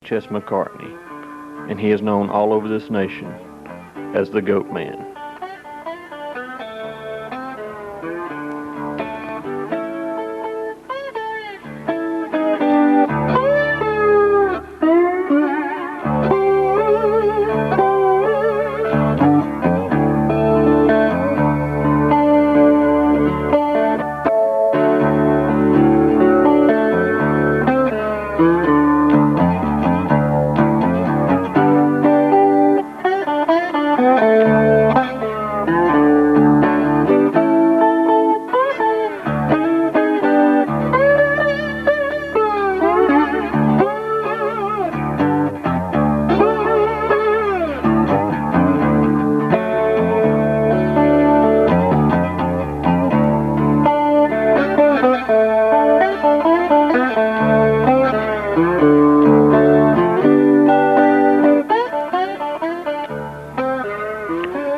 Ches McCartney, and he is known all over this nation as the Goat Man.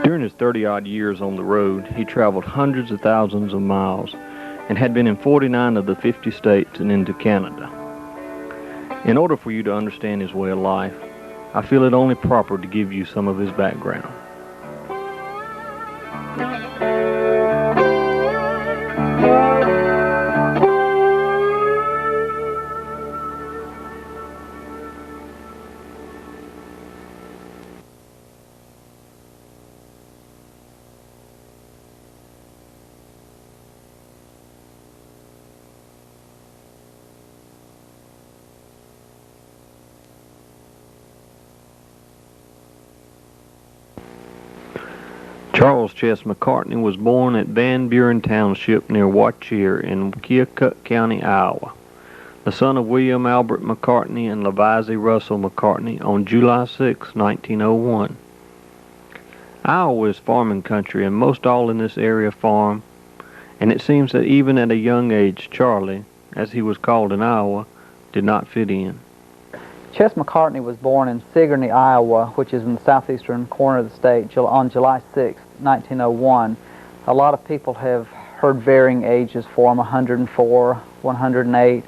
During his 30-odd years on the road, he traveled hundreds of thousands of miles and had been in 49 of the 50 states and into Canada. In order for you to understand his way of life, I feel it only proper to give you some of his background. Charles Ches McCartney was born at Van Buren Township near Wauchier in Keokuk County, Iowa, the son of William Albert McCartney and Levizie Russell McCartney on July 6, 1901. Iowa is farming country, and most all in this area farm, and it seems that even at a young age, Charlie, as he was called in Iowa, did not fit in. Ches McCartney was born in Sigourney, Iowa, which is in the southeastern corner of the state, on July 6, 1901. A lot of people have heard varying ages for him, 104, 108,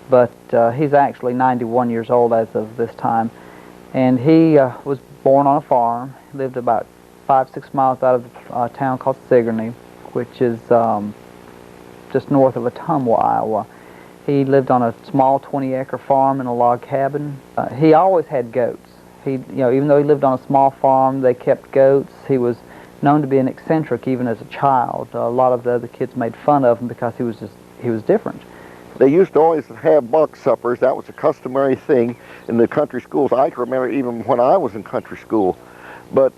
but he's actually 91 years old as of this time. And he was born on a farm, lived about 5-6 miles out of a town called Sigourney, which is just north of Ottumwa, Iowa. He lived on a small 20-acre farm in a log cabin. He always had goats. Even though he lived on a small farm, they kept goats. He was known to be an eccentric even as a child. A lot of the other kids made fun of him because he was different. They used to always have box suppers. That was a customary thing in the country schools. I can remember even when I was in country school. But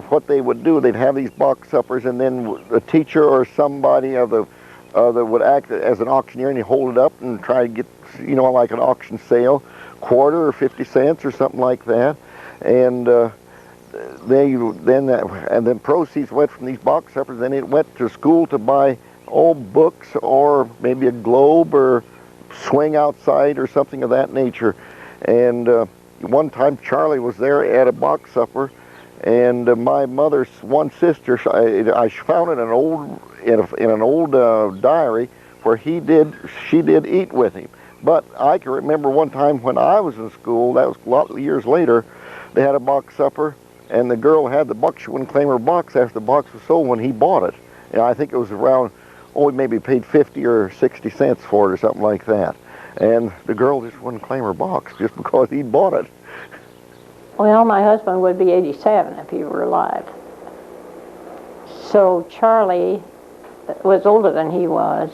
what they would do, they'd have these box suppers, and then a teacher or somebody of the that would act as an auctioneer, and you hold it up and try to get, like an auction sale, quarter or 50 cents or something like that, and then proceeds went from these box suppers. Then it went to school to buy old books or maybe a globe or swing outside or something of that nature. And one time Charlie was there at a box supper, and my mother's one sister, I found it in an old diary where she did eat with him. But I can remember one time when I was in school, that was a lot of years later, they had a box supper, and the girl had the box. She wouldn't claim her box after the box was sold when he bought it. And I think it was around, maybe paid 50 or 60 cents for it or something like that. And the girl just wouldn't claim her box just because he bought it. Well, my husband would be 87 if he were alive. So Charlie was older than he was,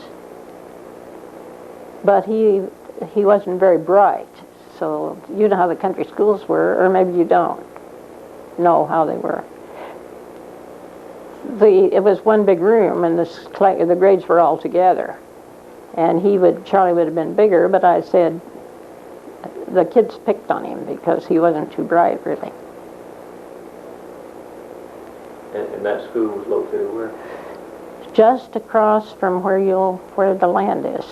but he wasn't very bright. So you know how the country schools were, or maybe you don't know how they were. It was one big room, and the grades were all together. And Charlie would have been bigger, but I said, the kids picked on him because he wasn't too bright, really. And that school was located where? Just across from where the land is.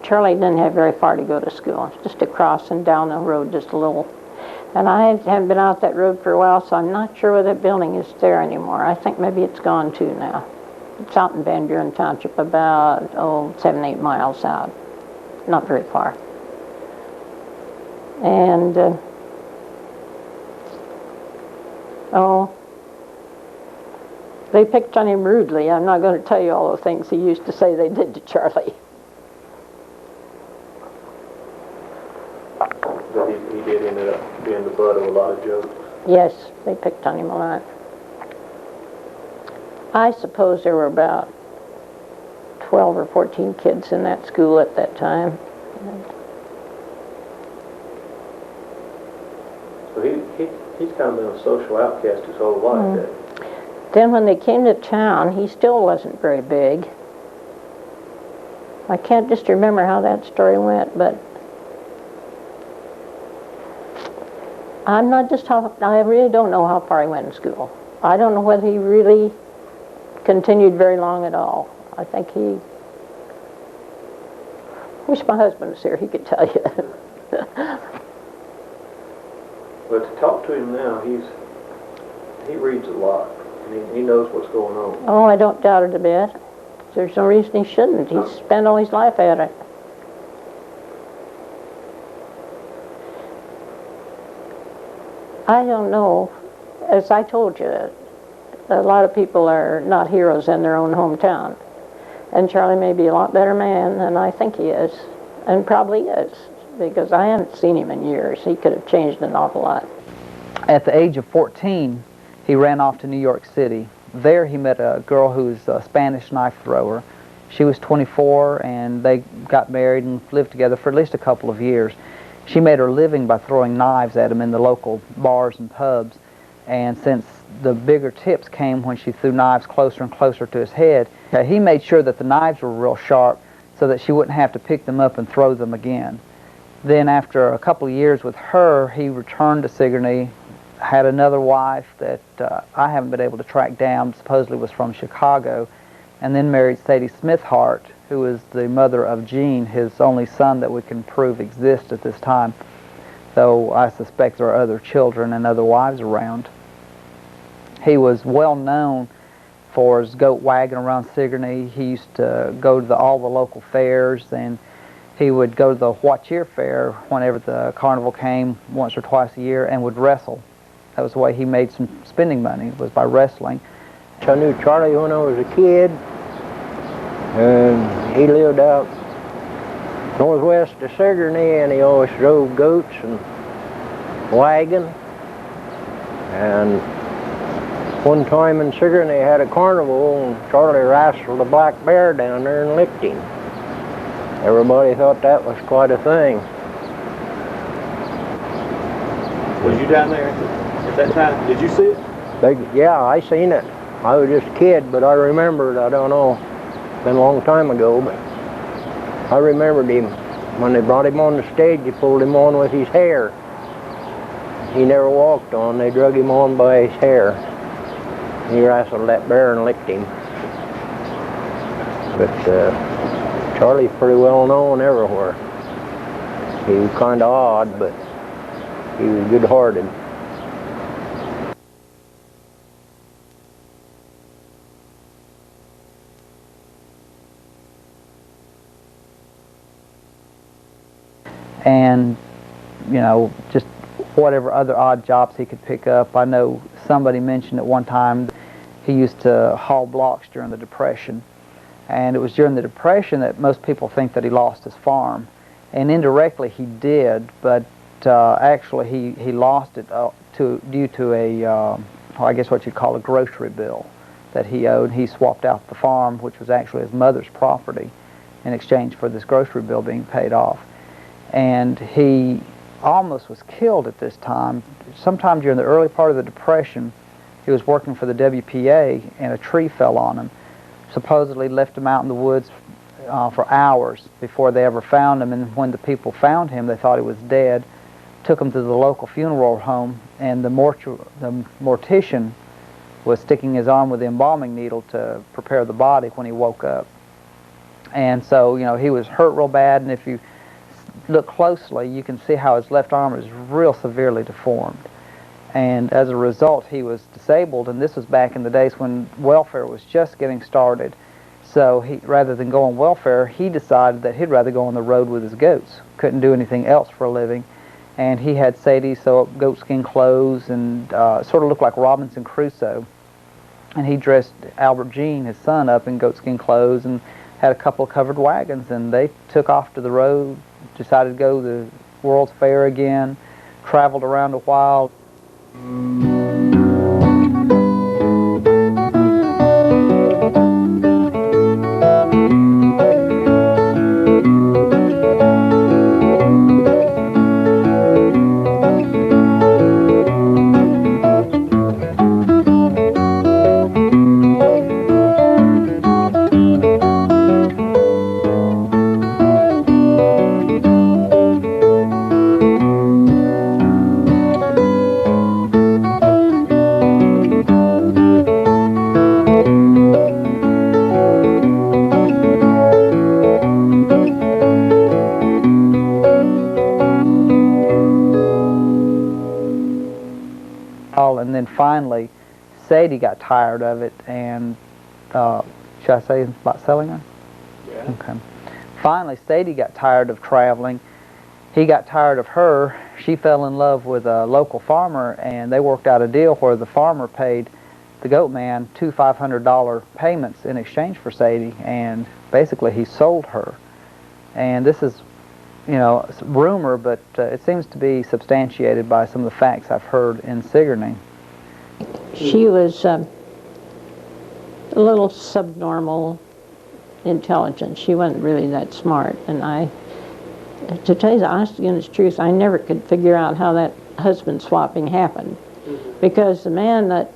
Charlie didn't have very far to go to school, just across and down the road just a little. And I haven't been out that road for a while, so I'm not sure whether that building is there anymore. I think maybe it's gone too now. It's out in Van Buren Township, about 7-8 miles out, not very far. And Oh, they picked on him rudely. I'm not going to tell you all the things he used to say they did to Charlie. But he did end up being the butt of a lot of jokes. Yes, they picked on him a lot. I suppose there were about 12 or 14 kids in that school at that time. So he's kind of been a social outcast his whole life. Then when they came to town, he still wasn't very big. I can't just remember how that story went, but I really don't know how far he went in school. I don't know whether he really continued very long at all. I think he... Wish my husband was here, he could tell you. But to talk to him now, he reads a lot, and he knows what's going on. Oh, I don't doubt it a bit. There's no reason he shouldn't. He's spent all his life at it. I don't know. As I told you, a lot of people are not heroes in their own hometown. And Charlie may be a lot better man than I think he is, and probably is, because I haven't seen him in years. He could have changed an awful lot. At the age of 14, he ran off to New York City. There he met a girl who's a Spanish knife thrower. She was 24, and they got married and lived together for at least a couple of years. She made her living by throwing knives at him in the local bars and pubs. And since the bigger tips came when she threw knives closer and closer to his head, he made sure that the knives were real sharp so that she wouldn't have to pick them up and throw them again. Then after a couple of years with her, he returned to Sigourney, had another wife that I haven't been able to track down, supposedly was from Chicago, and then married Sadie Smithhart, who is the mother of Gene, his only son that we can prove exists at this time, though I suspect there are other children and other wives around. He was well known for his goat wagon around Sigourney. He used to go to all the local fairs, and he would go to the Watchier Fair whenever the carnival came once or twice a year and would wrestle. That was the way he made some spending money, was by wrestling. I knew Charlie when I was a kid, and he lived out northwest of Sigourney, and he always drove goats and wagon. And one time in Sigourney had a carnival, and Charlie wrestled a black bear down there and licked him. Everybody thought that was quite a thing. Was you down there at that time? Did you see it? Yeah, I seen it. I was just a kid, but I remember it. I don't know. It's been a long time ago, but I remembered him. When they brought him on the stage, they pulled him on with his hair. He never walked on. They drug him on by his hair. He wrestled that bear and licked him. But Charlie's pretty well known everywhere. He was kind of odd, but he was good-hearted. And, you know, just whatever other odd jobs he could pick up. I know somebody mentioned at one time he used to haul blocks during the Depression. And it was during the Depression that most people think that he lost his farm. And indirectly he did, but actually he lost it due to a, I guess what you'd call a grocery bill that he owed. He swapped out the farm, which was actually his mother's property, in exchange for this grocery bill being paid off. And he almost was killed at this time. Sometime during the early part of the Depression, he was working for the WPA, and a tree fell on him. Supposedly left him out in the woods for hours before they ever found him, and when the people found him, they thought he was dead. Took him to the local funeral home, and the mortician was sticking his arm with the embalming needle to prepare the body when he woke up. And so, you know, he was hurt real bad, and if you look closely, you can see how his left arm is real severely deformed. And as a result, he was disabled, and this was back in the days when welfare was just getting started. So he, rather than go on welfare, he decided that he'd rather go on the road with his goats. Couldn't do anything else for a living. and he had Sadie sew up goatskin clothes and sort of looked like Robinson Crusoe. And he dressed Albert Jean, his son, up in goatskin clothes and had a couple of covered wagons, and they took off to the road, decided to go to the World's Fair again, traveled around a while. And then finally, Sadie got tired of it, and should I say about selling her? Yeah. Okay. Finally, Sadie got tired of traveling. He got tired of her. She fell in love with a local farmer, and they worked out a deal where the farmer paid the goat man two $500 payments in exchange for Sadie, and basically he sold her. And this is, you know, it's rumor, but it seems to be substantiated by some of the facts I've heard in Sigourney. She was a little subnormal intelligence. She wasn't really that smart, and to tell you the honest to goodness truth, I never could figure out how that husband swapping happened, because the man that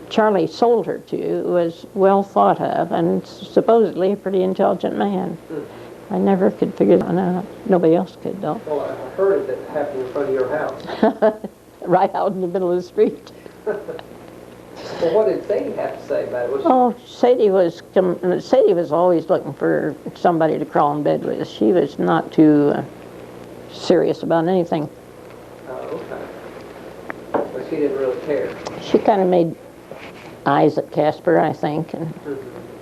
Charlie sold her to was well thought of and supposedly a pretty intelligent man. I never could figure that out. Nobody else could, though. Well, I heard it happened in front of your house. Right out in the middle of the street. Well, what did Sadie have to say about it? Sadie was always looking for somebody to crawl in bed with. She was not too serious about anything. Oh, okay. But she didn't really care. She kind of made eyes at Casper, I think, and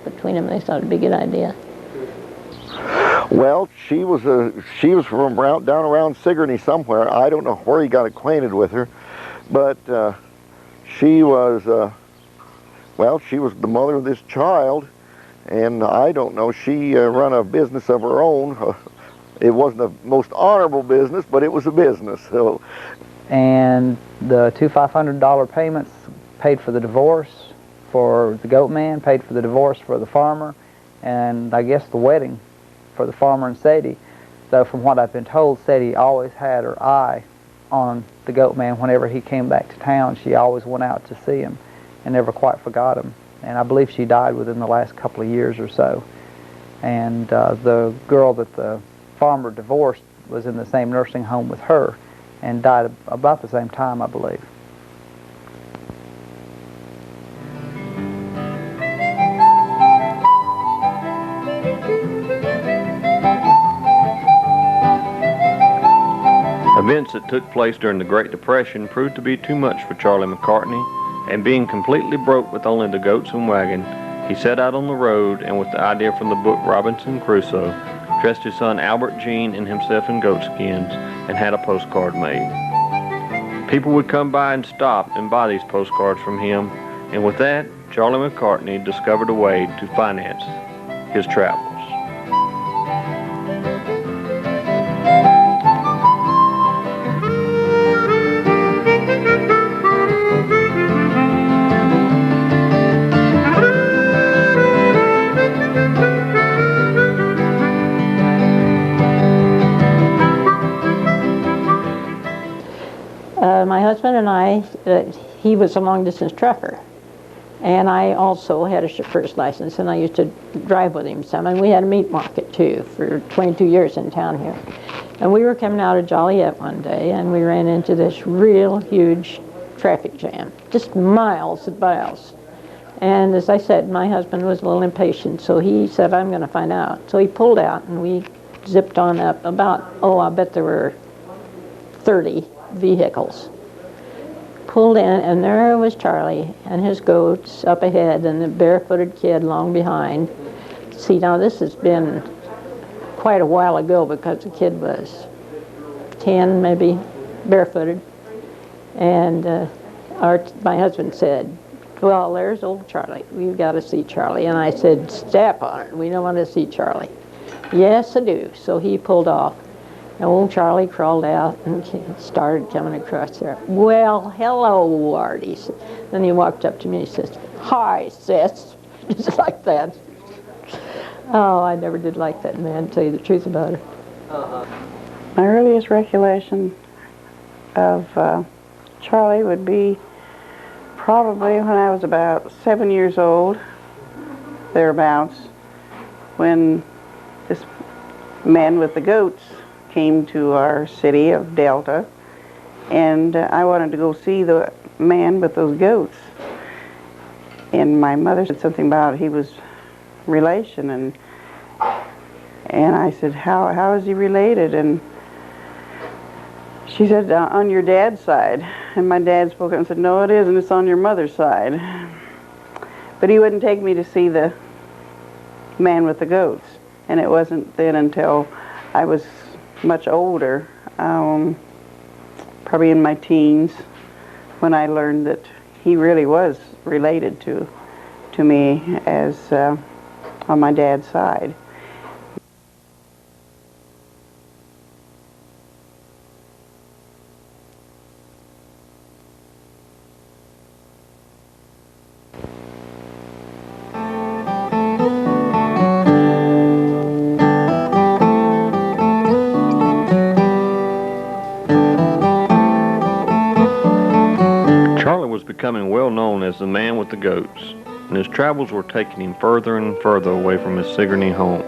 between them they thought it'd be a good idea. Well, she was from down around Sigourney somewhere. I don't know where he got acquainted with her, but she was she was the mother of this child, and I don't know, she run a business of her own. It wasn't the most honorable business, but it was a business. So, and the two $500 payments paid for the divorce for the goat man, paid for the divorce for the farmer, and I guess the wedding for the farmer and Sadie. Though from what I've been told, Sadie always had her eye on the goat man. Whenever he came back to town, she always went out to see him and never quite forgot him. And I believe she died within the last couple of years or so. And the girl that the farmer divorced was in the same nursing home with her and died about the same time, I believe. Events that took place during the Great Depression proved to be too much for Charlie McCartney, and being completely broke with only the goats and wagon, he set out on the road, and with the idea from the book Robinson Crusoe, dressed his son Albert Jean and himself in goatskins, and had a postcard made. People would come by and stop and buy these postcards from him, and with that, Charlie McCartney discovered a way to finance his travels. My husband and I, he was a long-distance trucker, and I also had a chauffeur's license, and I used to drive with him some, and we had a meat market, too, for 22 years in town here. And we were coming out of Joliet one day, and we ran into this real huge traffic jam, just miles and miles. And as I said, my husband was a little impatient, so he said, I'm going to find out. So he pulled out, and we zipped on up about, I bet there were 30 vehicles. Pulled in, and there was Charlie and his goats up ahead and the barefooted kid long behind. See, now this has been quite a while ago because the kid was 10 maybe, barefooted. And my husband said, well, there's old Charlie. We've got to see Charlie. And I said, step on it. We don't want to see Charlie. Yes, I do. So he pulled off. And old Charlie crawled out and started coming across there. Well, hello, Artie. Then he walked up to me and he says, hi, sis. Just like that. Oh, I never did like that man, to tell you the truth about it. My earliest recollection of Charlie would be probably when I was about 7 years old, thereabouts, when this man with the goats came to our city of Delta, and I wanted to go see the man with those goats. And my mother said something about he was relation, and I said, how is he related? And she said, on your dad's side. And my dad spoke up and said, no, it isn't, it's on your mother's side. But he wouldn't take me to see the man with the goats. And it wasn't then until I was much older, probably in my teens, when I learned that he really was related to me as on my dad's side. Charlie was becoming well known as the man with the goats, and his travels were taking him further and further away from his Sigourney home.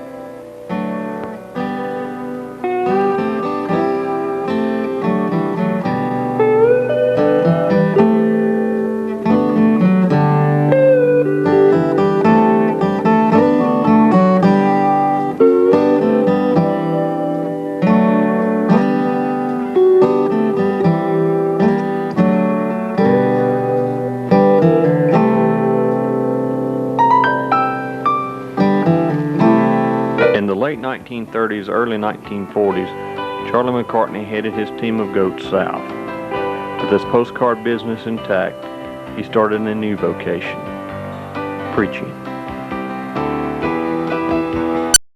In the late 1930s, early 1940s, Charlie McCartney headed his team of goats south. With his postcard business intact, he started a new vocation, preaching.